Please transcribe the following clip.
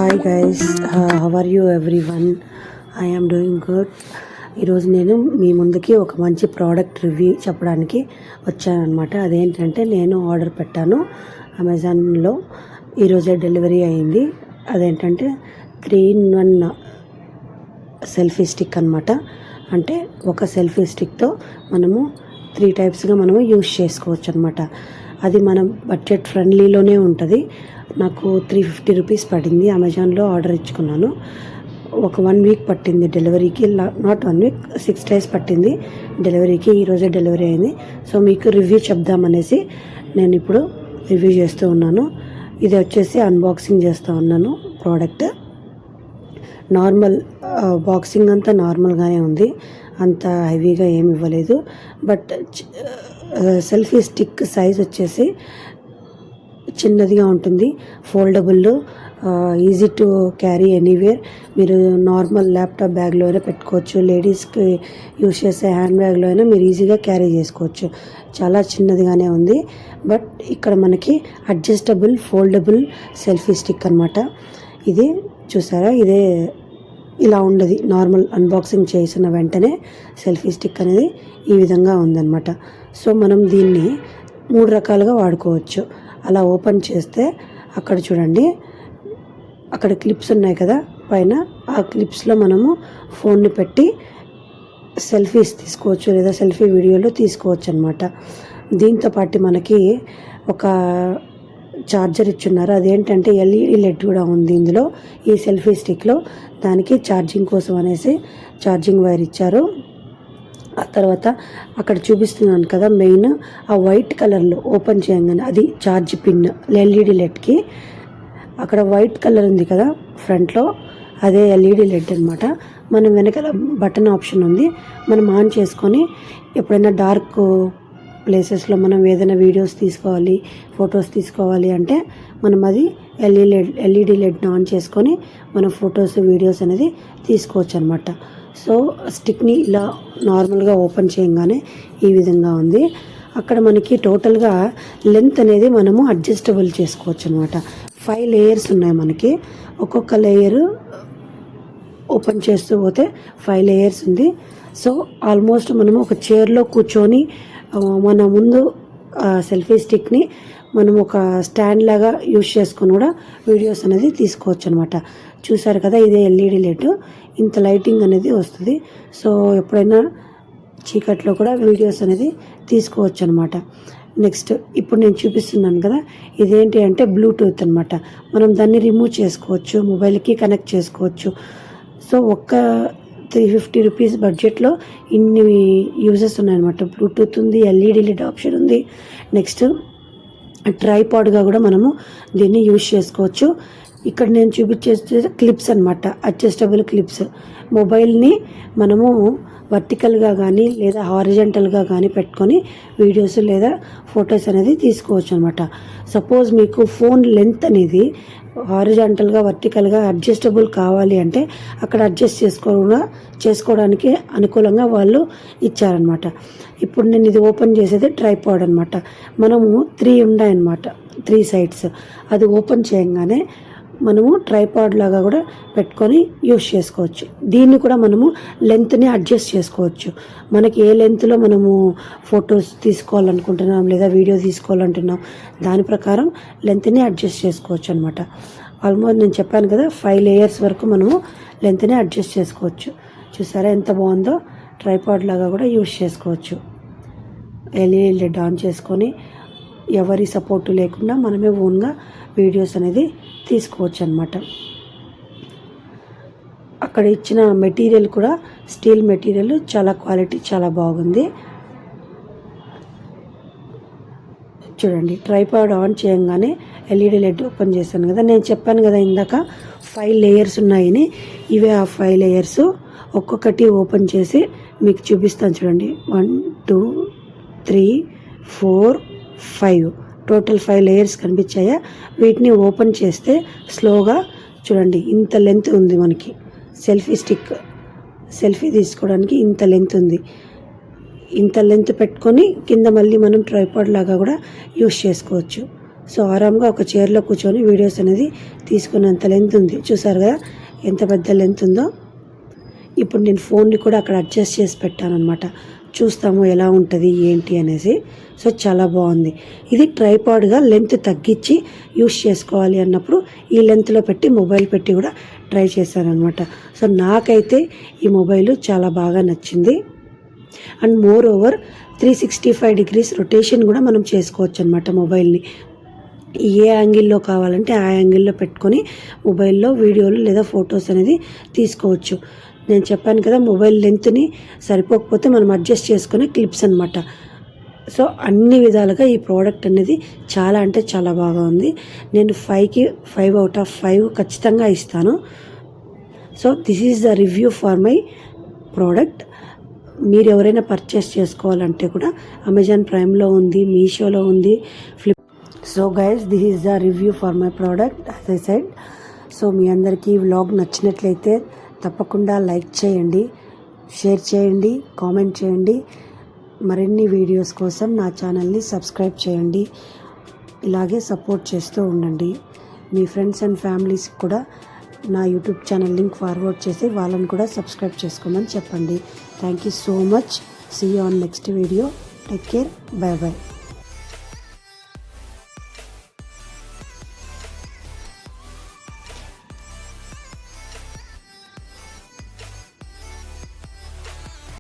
Hi guys, how are you everyone? I am doing good. ఈరోజు నేను మీ ముందుకి ఒక మంచి ప్రోడక్ట్ రివ్యూ చెప్పడానికి వచ్చానమాట. అదేంటంటే నేను ఆర్డర్ పెట్టాను అమెజాన్లో, ఈరోజే డెలివరీ అయింది. అదేంటంటే 3-in-1 సెల్ఫీ స్టిక్ అనమాట. అంటే ఒక సెల్ఫీ స్టిక్తో మనము 3 టైప్స్గా మనము యూస్ చేసుకోవచ్చు అనమాట. అది మనం బడ్జెట్ ఫ్రెండ్లీలోనే ఉంటుంది. నాకు 350 రూపీస్ పడింది. అమెజాన్లో ఆర్డర్ ఇచ్చుకున్నాను. ఒక 1 వీక్ పట్టింది డెలివరీకి, నాట్ 1 వీక్, 6 days పట్టింది డెలివరీకి. ఈరోజే డెలివరీ అయింది. సో మీకు రివ్యూ చెప్దామనేసి నేను ఇప్పుడు రివ్యూ చేస్తూ ఉన్నాను. ఇది వచ్చేసి అన్బాక్సింగ్ చేస్తూ ఉన్నాను. ప్రోడక్ట్ నార్మల్ బాక్సింగ్ అంతా నార్మల్గానే ఉంది, అంత హెవీగా ఏమి ఇవ్వలేదు. బట్ సెల్ఫీ స్టిక్ సైజ్ వచ్చేసి చిన్నదిగా ఉంటుంది. Foldable, easy to carry anywhere. మీరు నార్మల్ ల్యాప్టాప్ బ్యాగ్లోనే పెట్టుకోవచ్చు. లేడీస్కి యూజ్ చేసే హ్యాండ్ బ్యాగ్లో అయినా మీరు ఈజీగా క్యారీ చేసుకోవచ్చు. చాలా చిన్నదిగానే ఉంది. బట్ ఇక్కడ మనకి అడ్జస్టబుల్ ఫోల్డబుల్ సెల్ఫీ స్టిక్ అనమాట. ఇది చూసారా, ఇదే ఇలా ఉండదు. నార్మల్ అన్బాక్సింగ్ చేసిన వెంటనే సెల్ఫీ స్టిక్ అనేది ఈ విధంగా ఉందన్నమాట. సో మనం దీన్ని 3 రకాలుగా వాడుకోవచ్చు. అలా ఓపెన్ చేస్తే అక్కడ చూడండి, అక్కడ క్లిప్స్ ఉన్నాయి కదా పైన, ఆ క్లిప్స్లో మనము ఫోన్ని పెట్టి సెల్ఫీస్ తీసుకోవచ్చు, లేదా సెల్ఫీ వీడియోలు తీసుకోవచ్చు అనమాట. దీంతో పాటు మనకి ఒక చార్జర్ ఇచ్చున్నారు. అదేంటంటే LED లెడ్ కూడా ఉంది ఇందులో, ఈ సెల్ఫీ స్టిక్లో. దానికి ఛార్జింగ్ కోసం అనేసి ఛార్జింగ్ వైర్ ఇచ్చారు. ఆ తర్వాత అక్కడ చూపిస్తున్నాను కదా మెయిన్, ఆ వైట్ కలర్లో ఓపెన్ చేయగానే అది ఛార్జ్ పిన్ LED లెడ్కి. అక్కడ వైట్ కలర్ ఉంది కదా ఫ్రంట్లో, అదే LED లెడ్ అనమాట. మనం వెనకాల బటన్ ఆప్షన్ ఉంది, మనం ఆన్ చేసుకొని ఎప్పుడైనా డార్క్ ప్లేసెస్లో మనం ఏదైనా వీడియోస్ తీసుకోవాలి, ఫొటోస్ తీసుకోవాలి అంటే మనం అది LED లెడ్ని ఆన్ చేసుకొని మనం ఫొటోస్ వీడియోస్ అనేది తీసుకోవచ్చు అనమాట. సో స్టిక్ని ఇలా నార్మల్గా ఓపెన్ చేయగానే ఈ విధంగా ఉంది. అక్కడ మనకి టోటల్గా లెంత్ అనేది మనము అడ్జస్టబుల్ చేసుకోవచ్చు అనమాట. 5 లేయర్స్ ఉన్నాయి మనకి. ఒక్కొక్క లేయర్ ఓపెన్ చేస్తూ పోతే 5 లేయర్స్ ఉంది. సో ఆల్మోస్ట్ మనము ఒక చైర్లో కూర్చొని మన ముందు సెల్ఫీ స్టిక్ని మనం ఒక స్టాండ్ లాగా యూజ్ చేసుకొని కూడా వీడియోస్ అనేది తీసుకోవచ్చు అనమాట. చూసారు కదా, ఇదే LED లైట్, ఇంత లైటింగ్ అనేది వస్తుంది. సో ఎప్పుడైనా చీకట్లో కూడా వీడియోస్ అనేది తీసుకోవచ్చు అనమాట. నెక్స్ట్ ఇప్పుడు నేను చూపిస్తున్నాను కదా, ఇదేంటి అంటే బ్లూటూత్ అనమాట. మనం దాన్ని రిమూవ్ చేసుకోవచ్చు, మొబైల్కి కనెక్ట్ చేసుకోవచ్చు. సో ఒక్క 350 రూపీస్ బడ్జెట్లో ఇన్ని యూజెస్ ఉన్నాయన్నమాట. బ్లూటూత్ ఉంది, LED లెడ్ ఆప్షన్ ఉంది. నెక్స్ట్ ట్రైపాడ్గా కూడా మనము దీన్ని యూజ్ చేసుకోవచ్చు. ఇక్కడ నేను చూపించే క్లిప్స్ అనమాట, అడ్జస్టబుల్ క్లిప్స్. మొబైల్ని మనము వర్టికల్గా కానీ లేదా హారిజంటల్గా కానీ పెట్టుకొని వీడియోస్ లేదా ఫొటోస్ అనేది తీసుకోవచ్చు అనమాట. సపోజ్ మీకు ఫోన్ లెంత్ అనేది హారిజంటల్గా వర్టికల్గా అడ్జస్టబుల్ కావాలి అంటే అక్కడ అడ్జస్ట్ చేసుకోవడానికి అనుకూలంగా వాళ్ళు ఇచ్చారనమాట. ఇప్పుడు నేను ఇది ఓపెన్ చేసేది ట్రైపాడ్ అనమాట. మనము 3 ఉన్నాయన్నమాట, 3 సైడ్స్. అది ఓపెన్ చేయగానే మనము ట్రైపాడ్ లాగా కూడా పెట్టుకొని యూస్ చేసుకోవచ్చు. దీన్ని కూడా మనము లెంత్ని అడ్జస్ట్ చేసుకోవచ్చు. మనకి ఏ లెంత్లో మనము ఫొటోస్ తీసుకోవాలనుకుంటున్నాం లేదా వీడియో తీసుకోవాలంటున్నాం, దాని ప్రకారం లెంత్ని అడ్జస్ట్ చేసుకోవచ్చు అనమాట. ఆల్మోస్ట్ నేను చెప్పాను కదా, 5 లేయర్స్ వరకు మనము లెంత్ని అడ్జస్ట్ చేసుకోవచ్చు. చూసారా ఎంత బాగుందో, ట్రైపాడ్ లాగా కూడా యూస్ చేసుకోవచ్చు. LED లెడ్ ఆన్ చేసుకొని ఎవరి సపోర్టు లేకుండా మనమే ఓన్గా వీడియోస్ అనేది తీసుకోవచ్చు అనమాట. అక్కడ ఇచ్చిన మెటీరియల్ కూడా స్టీల్ మెటీరియల్, చాలా క్వాలిటీ చాలా బాగుంది. చూడండి, ట్రైపాడ్ ఆన్ చేయగానే LED లెడ్ ఓపెన్ చేశాను కదా, నేను చెప్పాను కదా ఇందాక 5 లేయర్స్ ఉన్నాయని. ఇవే ఆ 5 లేయర్స్. ఒక్కొక్కటి ఓపెన్ చేసి మీకు చూపిస్తాను చూడండి. 1 2 3 4 5 టోటల్ 5 లేయర్స్ కనిపించాయా? వీటిని ఓపెన్ చేస్తే స్లోగా చూడండి, ఇంత లెంత్ ఉంది మనకి. సెల్ఫీ స్టిక్, సెల్ఫీ తీసుకోవడానికి ఇంత లెంత్ ఉంది. ఇంత లెంత్ పెట్టుకొని కింద మళ్ళీ మనం ట్రైపాడ్ లాగా కూడా యూస్ చేసుకోవచ్చు. సో ఆరాంగా ఒక చైర్లో కూర్చొని వీడియోస్ అనేది తీసుకున్నంత లెంత్ ఉంది. చూసారు కదా ఎంత పెద్ద లెంత్ ఉందో. ఇప్పుడు నేను ఫోన్ని కూడా అక్కడ అడ్జస్ట్ చేసి పెట్టాను అనమాట. చూస్తాము ఎలా ఉంటుంది ఏంటి అనేసి. సో చాలా బాగుంది. ఇది ట్రైపాడ్గా లెంత్ తగ్గించి యూస్ చేసుకోవాలి అన్నప్పుడు ఈ లెంత్లో పెట్టి మొబైల్ పెట్టి కూడా ట్రై చేశాను అనమాట. సో నాకైతే ఈ మొబైల్ చాలా బాగా నచ్చింది. And more over 365 degrees rotation కూడా మనం చేసుకోవచ్చు అనమాట. మొబైల్ని ఏ యాంగిల్లో కావాలంటే ఆ యాంగిల్లో పెట్టుకొని మొబైల్లో వీడియోలు లేదా ఫొటోస్ అనేది తీసుకోవచ్చు. నేను చెప్పాను కదా మొబైల్ లెంత్ని సరిపోకపోతే మనం అడ్జస్ట్ చేసుకునే క్లిప్స్ అనమాట. సో అన్ని విధాలుగా ఈ ప్రోడక్ట్ అనేది చాలా అంటే చాలా బాగా ఉంది. నేను 5కి 5 out of 5 ఖచ్చితంగా ఇస్తాను. So this is the review for my product. మీరు ఎవరైనా పర్చేస్ చేసుకోవాలంటే కూడా అమెజాన్ ప్రైమ్లో ఉంది, మీషోలో ఉంది, so guys this is the review for my product as I said. So మీ అందరికీ ఈ వ్లాగ్ నచ్చినట్లయితే తప్పకుండా లైక్ చేయండి, షేర్ చేయండి, కామెంట్ చేయండి. మరిన్ని వీడియోస్ కోసం నా ఛానల్ని సబ్స్క్రైబ్ చేయండి. ఇలాగే సపోర్ట్ చేస్తూ ఉండండి. మీ ఫ్రెండ్స్ అండ్ ఫ్యామిలీస్కి కూడా నా యూట్యూబ్ ఛానల్ లింక్ ఫార్వర్డ్ చేసి వాళ్ళని కూడా సబ్స్క్రైబ్ చేసుకోమని చెప్పండి. Thank you so much. See you on next video. Take care. Bye by.